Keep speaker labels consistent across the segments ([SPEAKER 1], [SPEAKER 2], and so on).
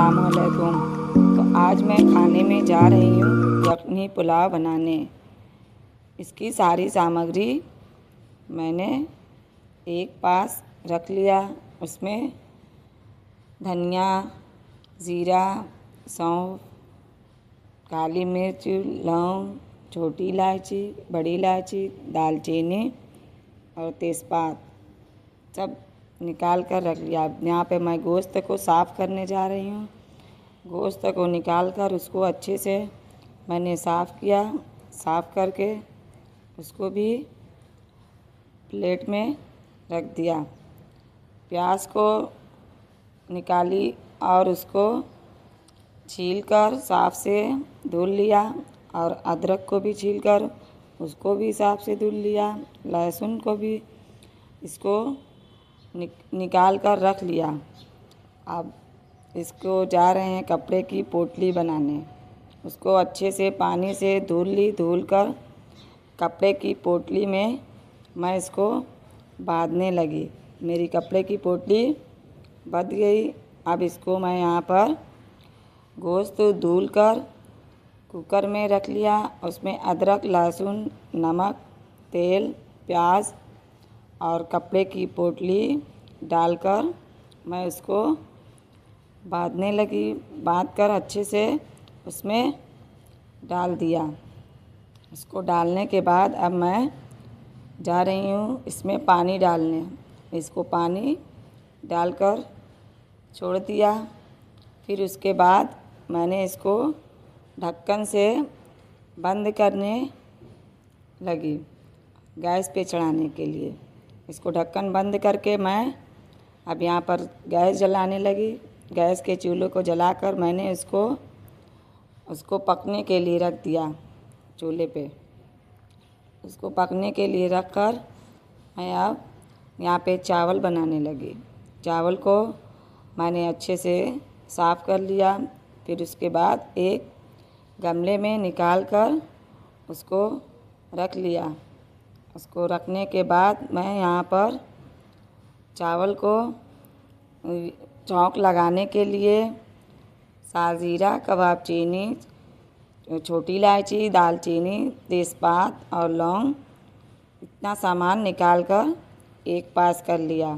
[SPEAKER 1] अस्सलामुअलैकुम। तो आज मैं खाने में जा रही हूँ यखनी पुलाव बनाने। इसकी सारी सामग्री मैंने एक पास रख लिया। उसमें धनिया, ज़ीरा, सौंफ, काली मिर्च, लौंग, छोटी इलायची, बड़ी इलायची, दालचीनी और तेज़पात सब निकाल कर रख लिया। यहाँ पे मैं गोश्त को साफ़ करने जा रही हूँ। गोश्त को निकाल कर उसको अच्छे से मैंने साफ़ किया। साफ़ करके उसको भी प्लेट में रख दिया। प्याज को निकाली और उसको छीलकर साफ़ से धुल लिया और अदरक को भी छीलकर उसको भी साफ़ से धुल लिया। लहसुन को भी इसको निकाल कर रख लिया। अब इसको जा रहे हैं कपड़े की पोटली बनाने। उसको अच्छे से पानी से धुल कर कपड़े की पोटली में मैं इसको बांधने लगी। मेरी कपड़े की पोटली बंध गई। अब इसको मैं यहाँ पर गोश्त धुल कर कुकर में रख लिया। उसमें अदरक, लहसुन, नमक, तेल, प्याज और कपड़े की पोटली डालकर मैं उसको बांधने लगी। बांध कर अच्छे से उसमें डाल दिया। उसको डालने के बाद अब मैं जा रही हूँ इसमें पानी डालने। इसको पानी डालकर छोड़ दिया। फिर उसके बाद मैंने इसको ढक्कन से बंद करने लगी गैस पे चढ़ाने के लिए। इसको ढक्कन बंद करके मैं अब यहाँ पर गैस जलाने लगी। गैस के चूल्हे को जलाकर मैंने उसको पकने के लिए रख दिया चूल्हे पे। उसको पकने के लिए रख कर मैं अब यहाँ पे चावल बनाने लगी। चावल को मैंने अच्छे से साफ़ कर लिया। फिर उसके बाद एक गमले में निकाल कर उसको रख लिया। उसको रखने के बाद मैं यहाँ पर चावल को चौंक लगाने के लिए साजीरा, कबाब चीनी, छोटी इलायची, दालचीनी, तेज़पात और लौंग इतना सामान निकाल कर एक पास कर लिया।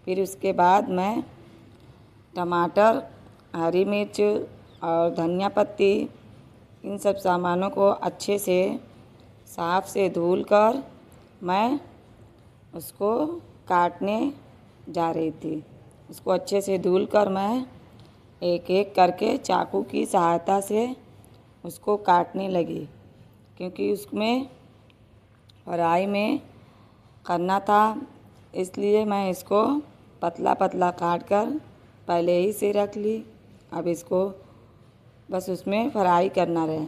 [SPEAKER 1] फिर उसके बाद मैं टमाटर, हरी मिर्च और धनिया पत्ती इन सब सामानों को अच्छे से साफ़ से धुल कर मैं उसको काटने जा रही थी। उसको अच्छे से धुल कर मैं एक एक करके चाकू की सहायता से उसको काटने लगी, क्योंकि उसमें फ्राई में करना था। इसलिए मैं इसको पतला पतला काट कर पहले ही से रख ली। अब इसको बस उसमें फ्राई करना रहे।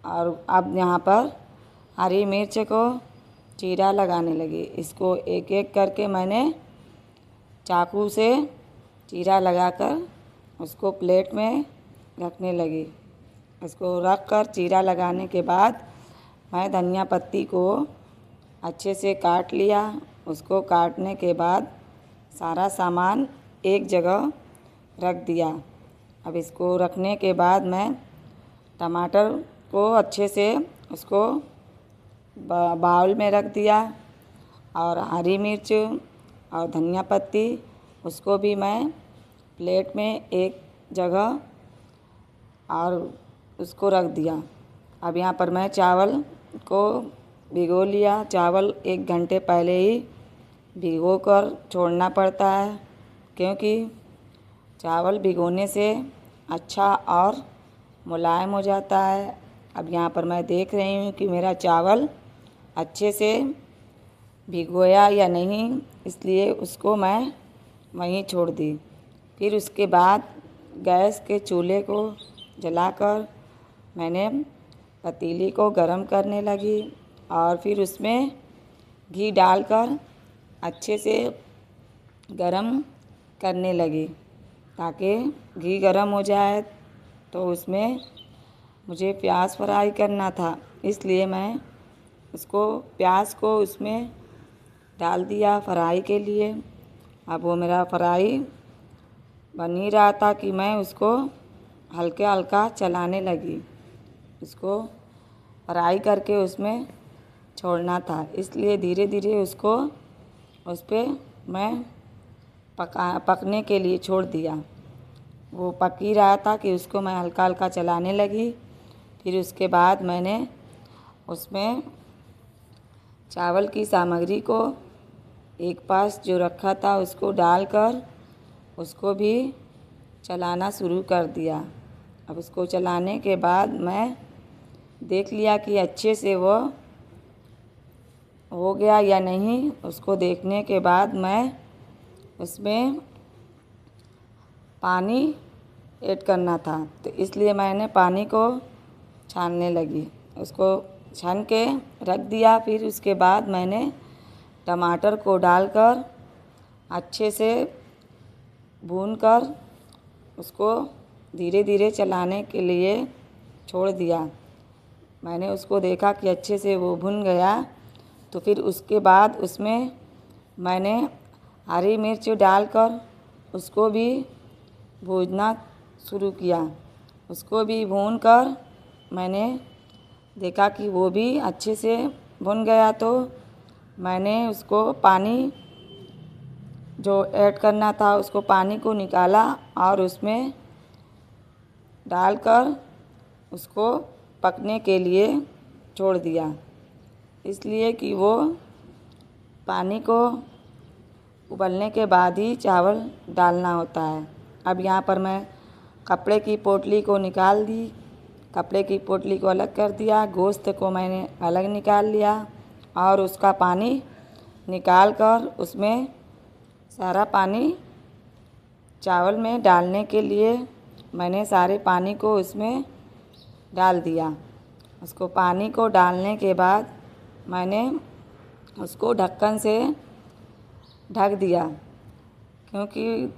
[SPEAKER 1] और अब यहाँ पर हरी मिर्च को चीरा लगाने लगी। इसको एक एक करके मैंने चाकू से चीरा लगाकर उसको प्लेट में रखने लगी। इसको रख कर चीरा लगाने के बाद मैं धनिया पत्ती को अच्छे से काट लिया। उसको काटने के बाद सारा सामान एक जगह रख दिया। अब इसको रखने के बाद मैं टमाटर को अच्छे से उसको बाउल में रख दिया और हरी मिर्च और धनिया पत्ती उसको भी मैं प्लेट में एक जगह और उसको रख दिया। अब यहाँ पर मैं चावल को भिगो लिया। चावल 1 घंटे पहले ही भिगो कर छोड़ना पड़ता है, क्योंकि चावल भिगोने से अच्छा और मुलायम हो जाता है। अब यहाँ पर मैं देख रही हूँ कि मेरा चावल अच्छे से भिगोया या नहीं, इसलिए उसको मैं वहीं छोड़ दी। फिर उसके बाद गैस के चूल्हे को जलाकर मैंने पतीली को गरम करने लगी और फिर उसमें घी डालकर अच्छे से गरम करने लगी, ताकि घी गरम हो जाए। तो उसमें मुझे प्याज फ्राई करना था, इसलिए मैं प्याज को उसमें डाल दिया फ्राई के लिए। अब वो मेरा फ्राई बन ही रहा था कि मैं उसको हल्का हल्का चलाने लगी। उसको फ्राई करके उसमें छोड़ना था, इसलिए धीरे धीरे उसको उस पर मैं पकने के लिए छोड़ दिया। वो पक ही रहा था कि उसको मैं हल्का हल्का चलाने लगी। फिर उसके बाद मैंने उसमें चावल की सामग्री को एक पास जो रखा था उसको डालकर उसको भी चलाना शुरू कर दिया। अब उसको चलाने के बाद मैं देख लिया कि अच्छे से वो हो गया या नहीं। उसको देखने के बाद मैं उसमें पानी ऐड करना था, तो इसलिए मैंने पानी को छानने लगी। उसको छान के रख दिया। फिर उसके बाद मैंने टमाटर को डालकर अच्छे से भूनकर उसको धीरे धीरे चलाने के लिए छोड़ दिया। मैंने उसको देखा कि अच्छे से वो भुन गया, तो फिर उसके बाद उसमें मैंने हरी मिर्च डालकर उसको भी भूनना शुरू किया। उसको भी भूनकर मैंने देखा कि वो भी अच्छे से भुन गया, तो मैंने उसको पानी जो ऐड करना था उसको पानी को निकाला और उसमें डालकर उसको पकने के लिए छोड़ दिया, इसलिए कि वो पानी को उबलने के बाद ही चावल डालना होता है। अब यहाँ पर मैं कपड़े की पोटली को निकाल दी, कपड़े की पोटली को अलग कर दिया, गोश्त को मैंने अलग निकाल लिया और उसका पानी निकाल कर उसमें सारा पानी चावल में डालने के लिए मैंने सारे पानी को उसमें डाल दिया। उसको पानी को डालने के बाद मैंने उसको ढक्कन से ढक दिया, क्योंकि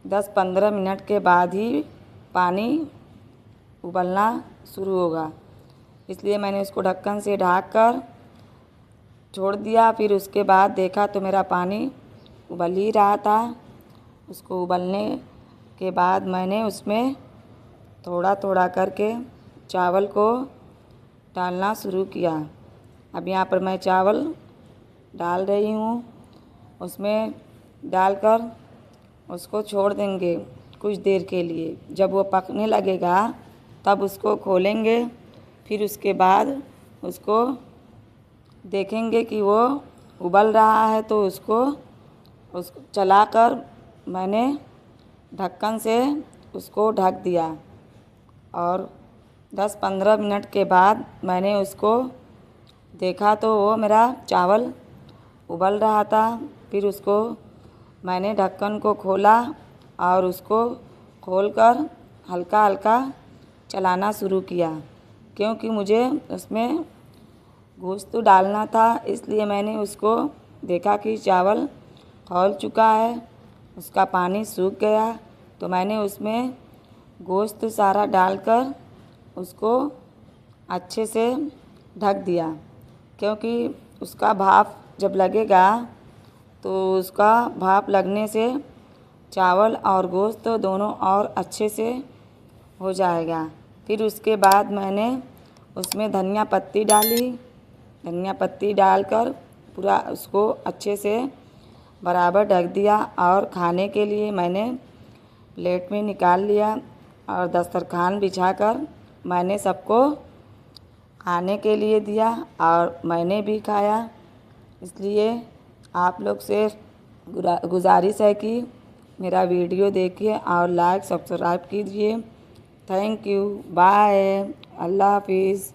[SPEAKER 1] 10-15 मिनट के बाद ही पानी उबलना शुरू होगा, इसलिए मैंने उसको ढक्कन से ढक कर छोड़ दिया। फिर उसके बाद देखा तो मेरा पानी उबल ही रहा था। उसको उबलने के बाद मैंने उसमें थोड़ा थोड़ा करके चावल को डालना शुरू किया। अब यहाँ पर मैं चावल डाल रही हूँ, उसमें डालकर उसको छोड़ देंगे कुछ देर के लिए। जब वो पकने लगेगा तब उसको खोलेंगे। फिर उसके बाद उसको देखेंगे कि वो उबल रहा है, तो उसको चलाकर मैंने ढक्कन से उसको ढक दिया और 10-15 मिनट के बाद मैंने उसको देखा तो वो मेरा चावल उबल रहा था। फिर उसको मैंने ढक्कन को खोला और उसको खोलकर हल्का हल्का चलाना शुरू किया, क्योंकि मुझे उसमें गोश्त डालना था, इसलिए मैंने उसको देखा कि चावल खौल चुका है, उसका पानी सूख गया, तो मैंने उसमें गोश्त सारा डालकर उसको अच्छे से ढक दिया, क्योंकि उसका भाप जब लगेगा तो उसका भाप लगने से चावल और गोश्त दोनों और अच्छे से हो जाएगा। फिर उसके बाद मैंने उसमें धनिया पत्ती डाली, धनिया पत्ती डालकर पूरा उसको अच्छे से बराबर ढक दिया और खाने के लिए मैंने प्लेट में निकाल लिया और दस्तरखान बिछाकर मैंने सबको खाने के लिए दिया और मैंने भी खाया। इसलिए आप लोग से गुजारिश है कि मेरा वीडियो देखिए और लाइक सब्सक्राइब कीजिए। थैंक यू, बाय, अल्लाह हाफिज़।